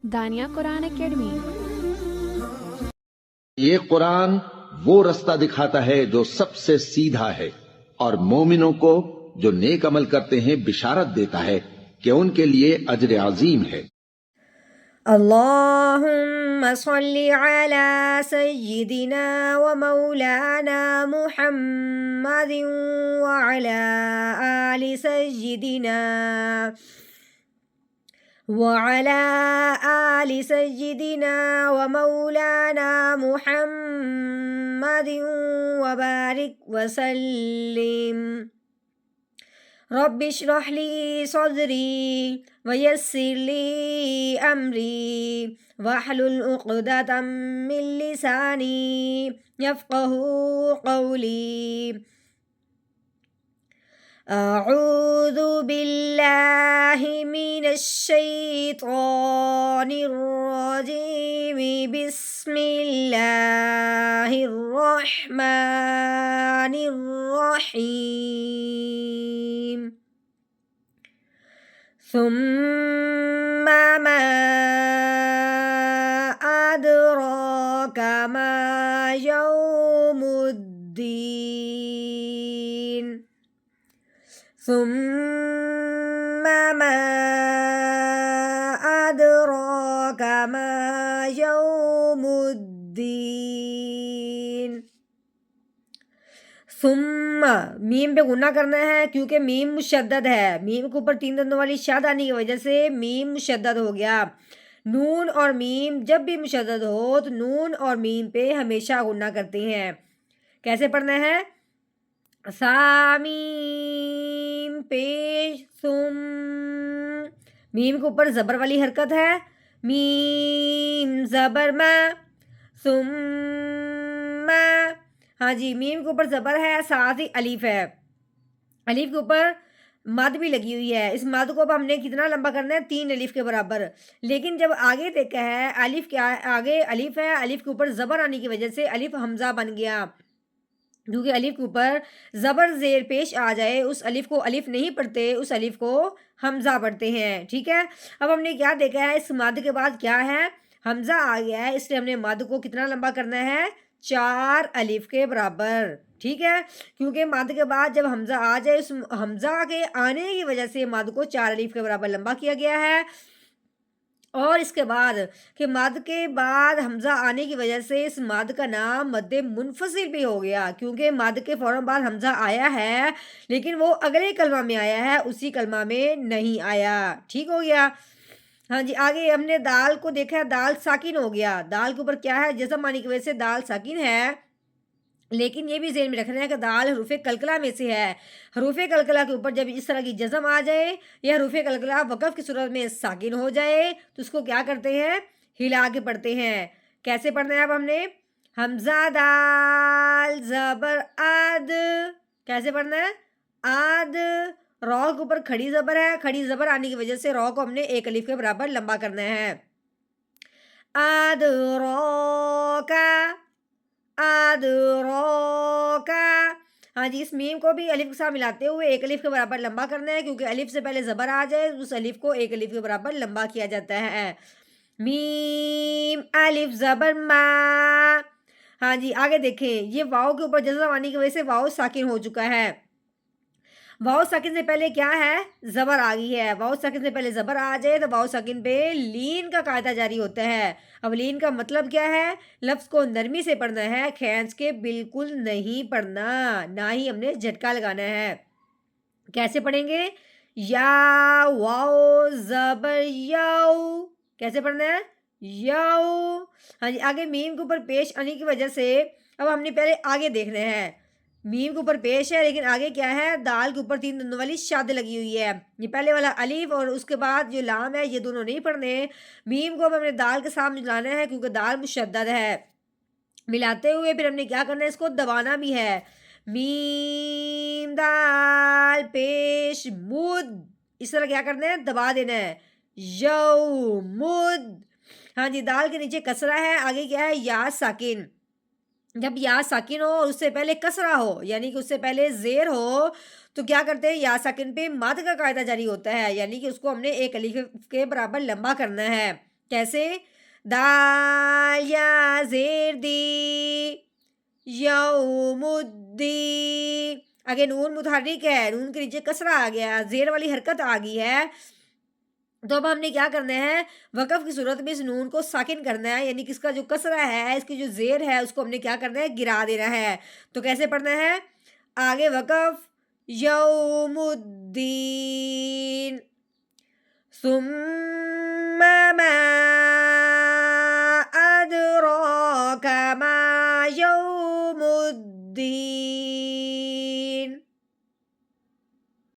دانیہ قرآن academy. یہ قرآن وہ رستہ دکھاتا ہے جو سب سے سیدھا ہے، اور مومنوں کو جو نیک عمل کرتے ہیں بشارت دیتا ہے کہ ان کے لیے اجر عظیم ہے۔ اللہم صلی علی سیدنا و مولانا محمد وعلی آل سیدنا و مولانا محمد وبارک وسلم۔ رب اشرح لی صدری ویسر لی امری واحلل عقدۃ من لسانی یفقہوا قولی۔ اعوذ باللہ من الشیطان الرجیم، بسم اللہ الرحمن الرحیم۔ ثم ما ادراک ما یوم الدین، ثم ما ادراک ما یوم الدین۔ ثم میم پہ غنہ کرنا ہے کیونکہ میم مشدد ہے، میم کے اوپر 3 دندوں والی شاد آنے کی وجہ سے میم مشدد ہو گیا۔ نون اور میم جب بھی مشدد ہو تو نون اور میم پہ ہمیشہ غنہ کرتے ہیں۔ کیسے پڑھنا ہے؟ سامیم پیش ثم، میم کے اوپر زبر والی حرکت ہے، میم زبر ما، ثم، ہاں جی میم کے اوپر زبر ہے، ساتھ ہی الف ہے، الف کے اوپر مد بھی لگی ہوئی ہے۔ اس مد کو اب ہم نے کتنا لمبا کرنا ہے؟ 3 الف کے برابر۔ لیکن جب آگے دیکھا ہے الف کے آگے الف ہے، الف کے اوپر زبر آنے کی وجہ سے الف حمزہ بن گیا، کیونکہ الف کے اوپر زبر زیر پیش آ جائے اس الف کو الف نہیں پڑھتے، اس الف کو حمزہ پڑھتے ہیں، ٹھیک ہے۔ اب ہم نے کیا دیکھا ہے؟ اس مد کے بعد کیا ہے؟ حمزہ آ گیا ہے، اس لیے ہم نے مد کو کتنا لمبا کرنا ہے؟ 4 الف کے برابر، ٹھیک ہے۔ کیونکہ مد کے بعد جب حمزہ آ جائے، اس حمزہ کے آنے کی وجہ سے مد کو 4 الف کے برابر لمبا کیا گیا ہے۔ اور اس کے بعد کہ مد کے بعد حمزہ آنے کی وجہ سے اس مد کا نام مد منفصل بھی ہو گیا، کیونکہ مد کے فوراً بعد حمزہ آیا ہے لیکن وہ اگلے کلمہ میں آیا ہے، اسی کلمہ میں نہیں آیا، ٹھیک ہو گیا۔ ہاں جی آگے ہم نے دال کو دیکھا ہے، دال ساکن ہو گیا، دال کے اوپر کیا ہے؟ جزم آنے کی وجہ سے دال ساکن ہے، لیکن یہ بھی ذہن میں رکھنا ہے کہ دال حروف قلقلہ میں سے ہے۔ حروف قلقلہ کے اوپر جب اس طرح کی جزم آ جائے یا حروف قلقلہ وقف کی صورت میں ساکن ہو جائے تو اس کو کیا کرتے ہیں؟ ہلا کے پڑھتے ہیں۔ کیسے پڑھنا ہے اب ہم نے؟ حمزہ دال زبر اد، کیسے پڑھنا ہے؟ اد، رو کے اوپر کھڑی زبر ہے، کھڑی زبر آنے کی وجہ سے رو کو ہم نے 1 الف کے برابر لمبا کرنا ہے۔ اد رو کا، ادروکا، ہاں جی اس میم کو بھی الف کے ساتھ ملاتے ہوئے 1 الف کے برابر لمبا کرنا ہے، کیونکہ الف سے پہلے زبر آ جائے اس الف کو 1 الف کے برابر لمبا کیا جاتا ہے۔ میم الف زبر ما، ہاں جی آگے دیکھیں یہ واؤ کے اوپر جزم آنے کی وجہ سے واؤ ساکن ہو چکا ہے۔ واؤ ساکن سے پہلے کیا ہے؟ زبر آ گئی ہے، واؤ ساکن سے پہلے زبر آ جائے تو واؤ ساکن پہ لین کا قاعدہ جاری ہوتا ہے۔ اب لین کا مطلب کیا ہے؟ لفظ کو نرمی سے پڑھنا ہے، کھینچ کے بالکل نہیں پڑھنا، نہ ہی ہم نے جھٹکا لگانا ہے۔ کیسے پڑھیں گے؟ یا واؤ زبر یو، کیسے پڑھنا ہے؟ یو، ہاں جی آگے میم کے اوپر پیش آنے کی وجہ سے اب ہم نے پہلے آگے دیکھنا ہے، میم کے اوپر پیش ہے لیکن آگے کیا ہے؟ دال کے اوپر 3 دندوں والی شاد لگی ہوئی ہے، یہ پہلے والا الف اور اس کے بعد جو لام ہے یہ دونوں نہیں پڑھنے، میم کو ہم نے دال کے ساتھ ملانا ہے کیونکہ دال مشدد ہے۔ ملاتے ہوئے پھر ہم نے کیا کرنا ہے؟ اس کو دبانا بھی ہے، میم دال پیش مد، اس طرح کیا کرنا ہے؟ دبا دینا ہے، یو مد، ہاں جی دال کے نیچے کسرہ ہے، آگے کیا ہے؟ یا ساکن، جب یا ساکن ہو اور اس سے پہلے کسرہ ہو یعنی کہ اس سے پہلے زیر ہو تو کیا کرتے ہیں، یا ساکن پہ مد کا قاعدہ جاری ہوتا ہے، یعنی کہ اس کو ہم نے ایک الف کے برابر لمبا کرنا ہے. کیسے؟ دال یا زیر دی یوم الدین. اگے نون متحرک ہے، نون کے نیچے کسرہ آ گیا، زیر والی حرکت آ گئی ہے، تو اب ہم نے کیا کرنا ہے، وقف کی صورت میں اس نون کو ساکن کرنا ہے، یعنی کہ اس کا جو کسرہ ہے، اس کی جو زیر ہے، اس کو ہم نے کیا کرنا ہے، گرا دینا ہے. تو کیسے پڑھنا ہے؟ آگے وقف یوم الدین ثم